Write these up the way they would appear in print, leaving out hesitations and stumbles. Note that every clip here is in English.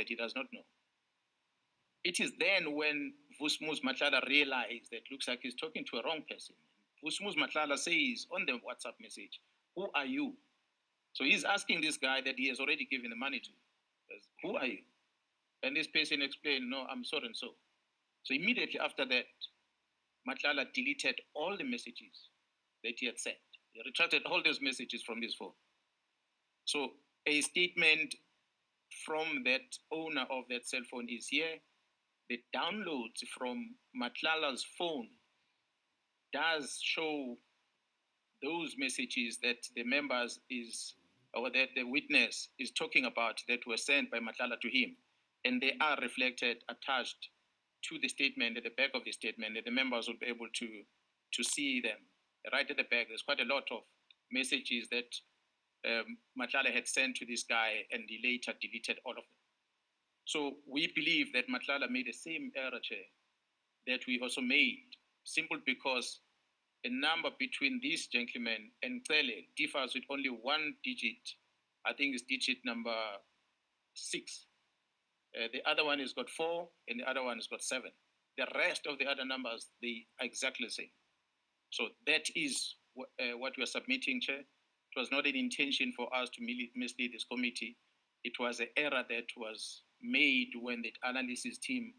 that he does not know. It is then when Vusimuzi Matlala realized that looks like he's talking to a wrong person. Vusimuzi Matlala says on the WhatsApp message, "Who are you?" So he's asking this guy that he has already given the money to. Says, "Who are you?" And this person explained, "No, I'm so and so." So immediately after that, Matlala deleted all the messages that he had sent. He retracted all those messages from his phone. So a statement from that owner of that cell phone is here. The downloads from Matlala's phone does show those messages that the members is, or that the witness is talking about that were sent by Matlala to him. And they are reflected, attached to the statement, at the back of the statement, that the members will be able to see them. Right at the back, there's quite a lot of messages that Matlala had sent to this guy, and he later deleted all of them. So we believe that Matlala made the same error, Chair, that we also made, simply because a number between this gentleman and Cele differs with only one digit. I think it's digit number 6. The other one has got 4, and the other one has got 7. The rest of the other numbers, they are exactly the same. So that is what we are submitting, Chair. It was not an intention for us to mislead this committee. It was an error that was made when the analysis team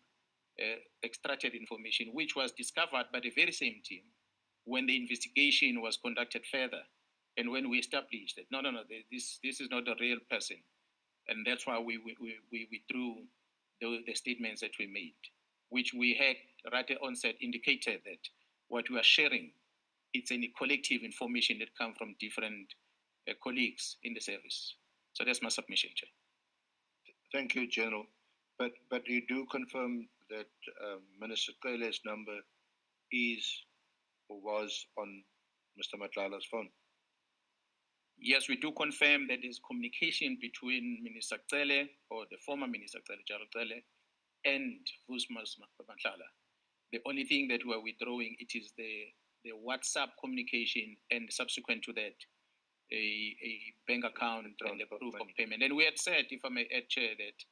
extracted information, which was discovered by the very same team when the investigation was conducted further, and when we established that, no, this is not a real person. And that's why we withdrew the statements that we made, which we had right at onset indicated that what we are sharing, it's any collective information that come from different colleagues in the service. So that's my submission, Chair. Thank you, General. But you do confirm that Minister Cele's number is or was on Mr. Matlala's phone? Yes, we do confirm that there's communication between Minister Cele, or the former Minister Cele, and Vusimuzi Matlala. The only thing that we're withdrawing, it is the WhatsApp communication, and subsequent to that, a bank account and a proof of payment. And we had said, if I may add, Chair, that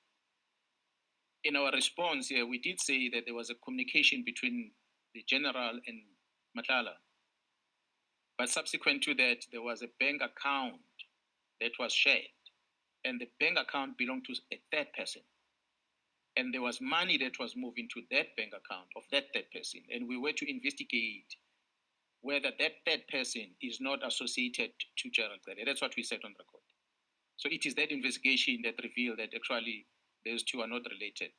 in our response here, we did say that there was a communication between the General and Matlala. But subsequent to that, there was a bank account that was shared, and the bank account belonged to a third person. And there was money that was moved into that bank account of that third person. And we were to investigate whether that third person is not associated to Gerald Cele. That's what we said on record. So it is that investigation that revealed that actually those two are not related.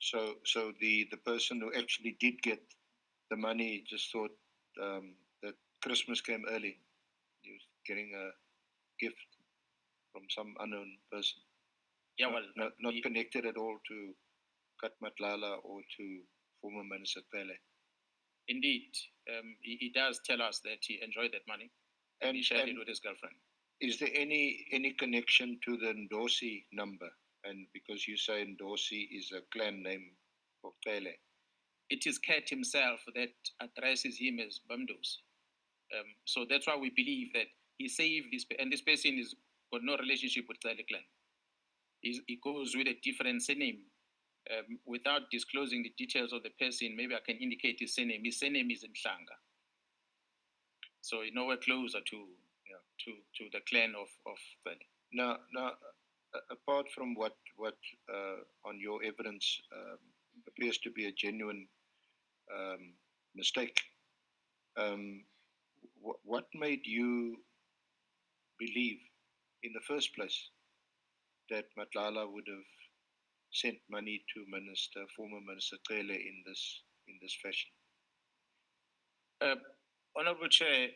So the person who actually did get the money just thought that Christmas came early. He was getting a gift from some unknown person. Yeah, well, not connected at all to Kat Matlala or to former Minister Cele. Indeed, he does tell us that he enjoyed that money, and he shared it with his girlfriend. Is there any connection to the Ndosi number? And because you say Ndosi is a clan name for Cele. It is Kat himself that addresses him as Bamdos. So that's why we believe that he saved this, and this person has got no relationship with Cele clan. He goes with a different surname. Without disclosing the details of the person, maybe I can indicate his surname. His surname is Mhlanga. So nowhere closer to the clan of Cele. Now, apart from what on your evidence appears to be a genuine mistake, what made you believe in the first place that Matlala would have sent money to former Minister Cele in this fashion? Honorable Chair,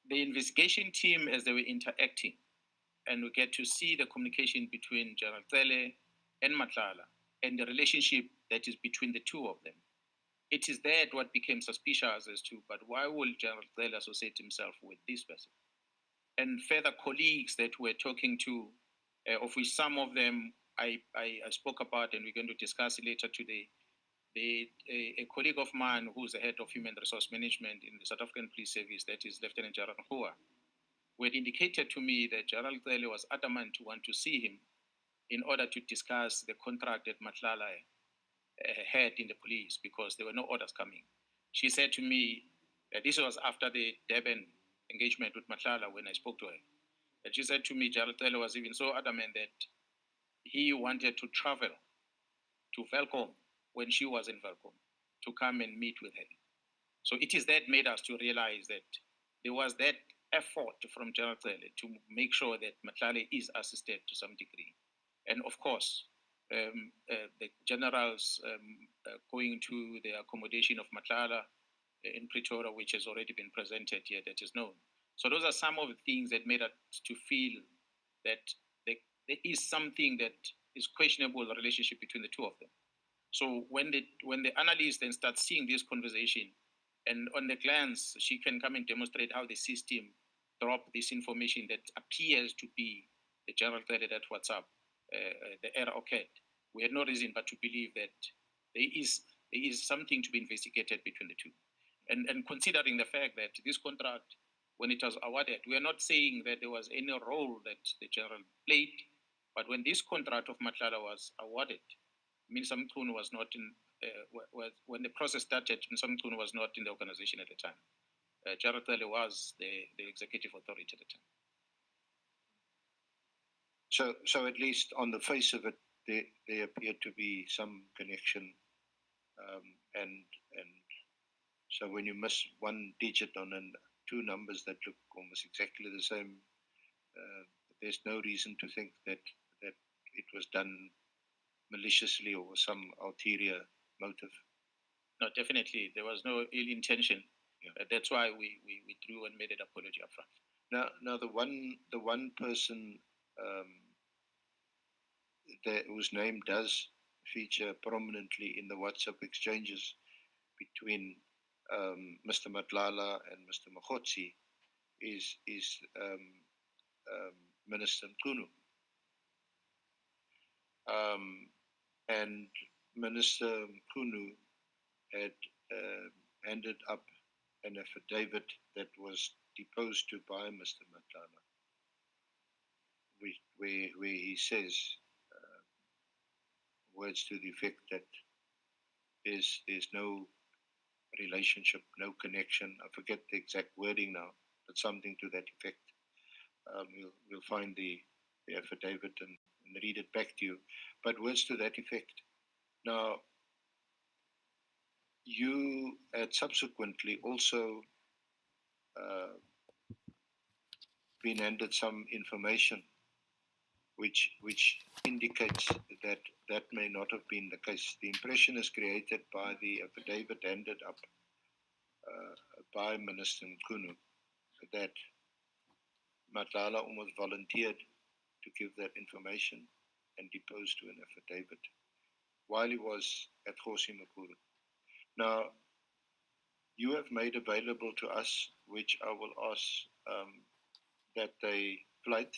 the investigation team, as they were interacting, and we get to see the communication between General Cele and Matlala, and the relationship that is between the two of them. It is that what became suspicious as to, but why will General Cele associate himself with this person? And further colleagues that we're talking to, of which some of them I spoke about, and we're going to discuss it later today. A colleague of mine who's the head of human resource management in the South African Police Service, that is Lieutenant General Hua, who had indicated to me that General Cele was adamant to want to see him in order to discuss the contract that Matlala had in the police because there were no orders coming. She said to me, this was after the Durban engagement with Matlala when I spoke to her. And she said to me, Cele was even so adamant that he wanted to travel to Velcom when she was in Velcom to come and meet with her. So it is that made us to realize that there was that effort from Cele to make sure that Matlala is assisted to some degree. And of course, the generals going to the accommodation of Matlala in Pretoria, which has already been presented here, that is known. So those are some of the things that made us to feel that there is something that is questionable in the relationship between the two of them. So when the analyst then starts seeing this conversation, and on the glance, she can come and demonstrate how the system dropped this information that appears to be the general credit at WhatsApp, the error occurred. We had no reason but to believe that there is something to be investigated between the two. And considering the fact that this contract, when it was awarded, we are not saying that there was any role that the general played, but when this contract of Matlala was awarded, Mkhwanazi was not in, when the process started, Mkhwanazi was not in the organization at the time. Cele was the executive authority at the time. So at least on the face of it, there appeared to be some connection, and so when you miss one digit on two numbers that look almost exactly the same, there's no reason to think that it was done maliciously or some ulterior motive. No, definitely there was no ill intention. Yeah. That's why we withdrew and made an apology upfront. Now the one person whose name does feature prominently in the WhatsApp exchanges between Mr. Matlala and Mr. Mkhwanazi is Minister Mkhunu. And Minister Mkhunu had handed up an affidavit that was deposed to by Mr. Matlala, where he says words to the effect that there's no relationship, no connection. I forget the exact wording now, but something to that effect. We'll find the affidavit and read it back to you. But words to that effect. Now, you had subsequently also been handed some information which indicates that that may not have been the case. The impression is created by the affidavit handed up by Minister Mkhunu that Matlala almost volunteered to give that information and deposed to an affidavit while he was at Vusimuzi. Now, you have made available to us, which I will ask that they flight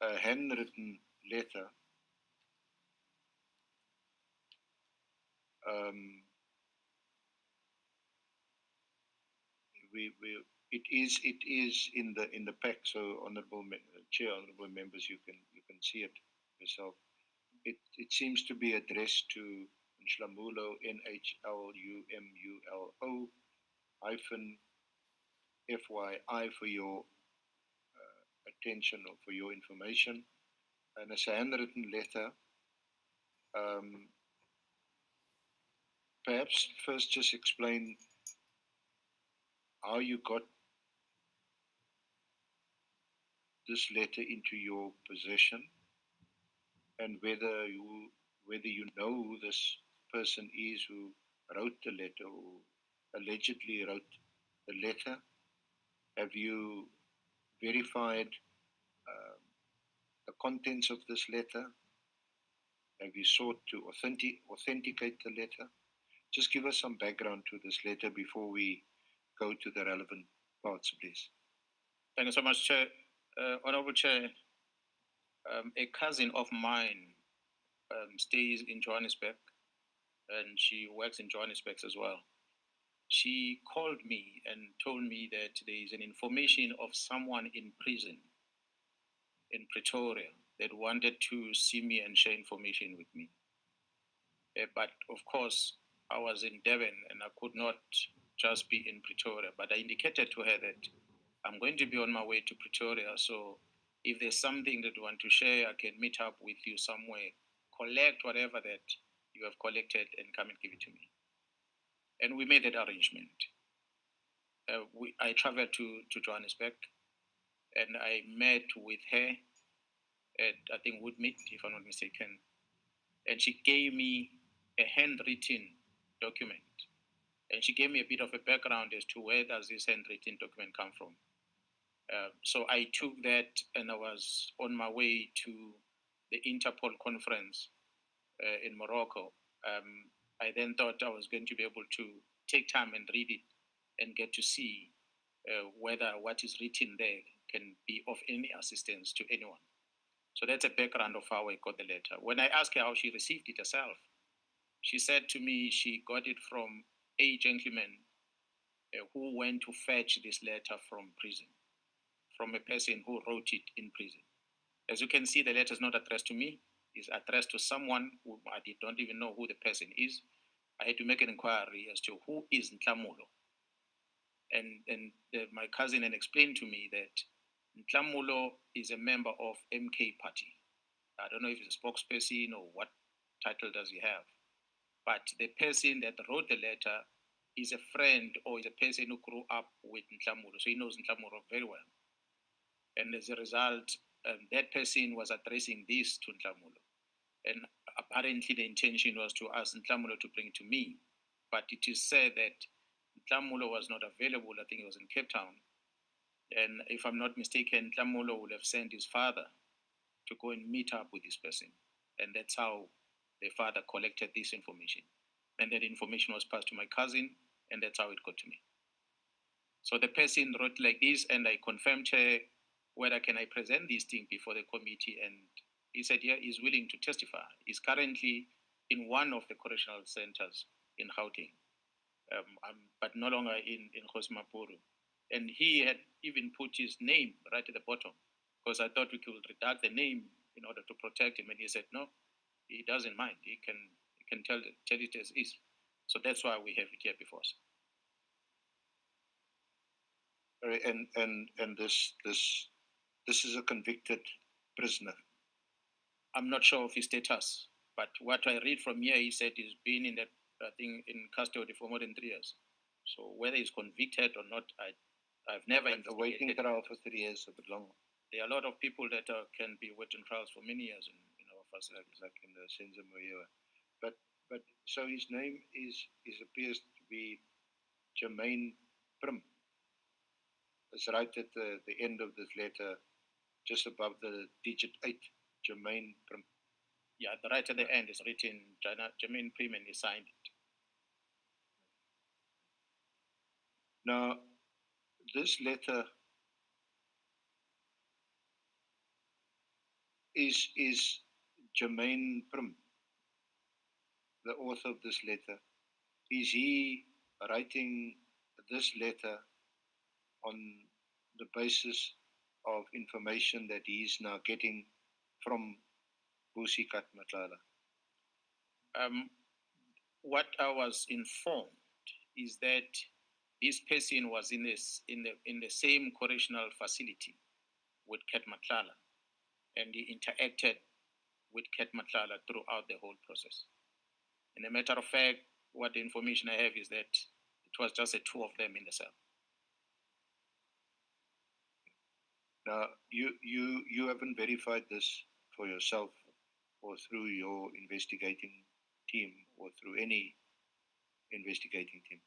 a handwritten letter it is in the pack. So, honourable chair, honourable members, you can see it yourself. It seems to be addressed to Nhlamulo, NHLUMULO hyphen FYI for your attention or for your information, and it's a handwritten letter. Perhaps first just explain how you got this letter into your possession, and whether you know who this person is who wrote the letter or allegedly wrote the letter. Have you verified the contents of this letter? Have you sought to authenticate the letter? Just give us some background to this letter before we go to the relevant parts, please. Thank you so much, Chair. Honorable Chair, a cousin of mine stays in Johannesburg, and she works in Johannesburg as well. She called me and told me that there is an information of someone in prison in Pretoria that wanted to see me and share information with me. But of course, I was in Devon and I could not just be in Pretoria. But I indicated to her that I'm going to be on my way to Pretoria. So if there's something that you want to share, I can meet up with you somewhere, collect whatever that you have collected and come and give it to me. And we made that arrangement. I traveled to Johannesburg and I met with her at, I think, Woodmead, if I'm not mistaken. And she gave me a handwritten document. And she gave me a bit of a background as to where does this handwritten document come from. So I took that and I was on my way to the Interpol conference in Morocco. I then thought I was going to be able to take time and read it and get to see whether what is written there can be of any assistance to anyone. So that's a background of how I got the letter. When I asked her how she received it herself, she said to me she got it from a gentleman who went to fetch this letter from prison, from a person who wrote it in prison. As you can see, the letter is not addressed to me. It's addressed to someone who I don't even know who the person is. I had to make an inquiry as to who is Ntlamulo. And my cousin had explained to me that Ntlamulo is a member of MK Party. I don't know if he's a spokesperson or what title does he have. But the person that wrote the letter is a friend or is a person who grew up with Ntlamulo. So he knows Ntlamulo very well. And as a result, that person was addressing this to Ntlamulo. And apparently the intention was to ask Ntlamulo to bring it to me. But it is said that Ntlamulo was not available. I think he was in Cape Town. And if I'm not mistaken, Ntlamulo would have sent his father to go and meet up with this person. And that's how the father collected this information. And that information was passed to my cousin, and that's how it got to me. So the person wrote like this, and I confirmed her whether can I present this thing before the committee, and he said, yeah, he's willing to testify. He's currently in one of the correctional centers in Gauteng, but no longer in Khosimapuru. And he had even put his name right at the bottom, because I thought we could redact the name in order to protect him. And he said, no, he doesn't mind. He can tell it as is. So that's why we have it here before us. And this is a convicted prisoner. I'm not sure of his status, but what I read from here, he said he's been in that, I think, in custody for more than 3 years. So whether he's convicted or not, I've never awaiting trial for 3 years, a bit longer. There are a lot of people that can be waiting trials for many years in our facilities, like in the Senzo Moyewa. But so his name appears to be Jermaine Prim. It's right at the end of this letter, just above the digit 8, Jermaine Prim. Yeah, right at the end is written Jermaine Prim, and he signed it. Now, this letter is Jermaine Prim, the author of this letter. Is he writing this letter on the basis of information that he is now getting from Vusikat Matlala? What I was informed is that this person was in the same correctional facility with Kat Matlala, and he interacted with Kat Matlala throughout the whole process. And a matter of fact, what the information I have is that it was just the two of them in the cell. Now, you haven't verified this for yourself or through your investigating team or through any investigating team?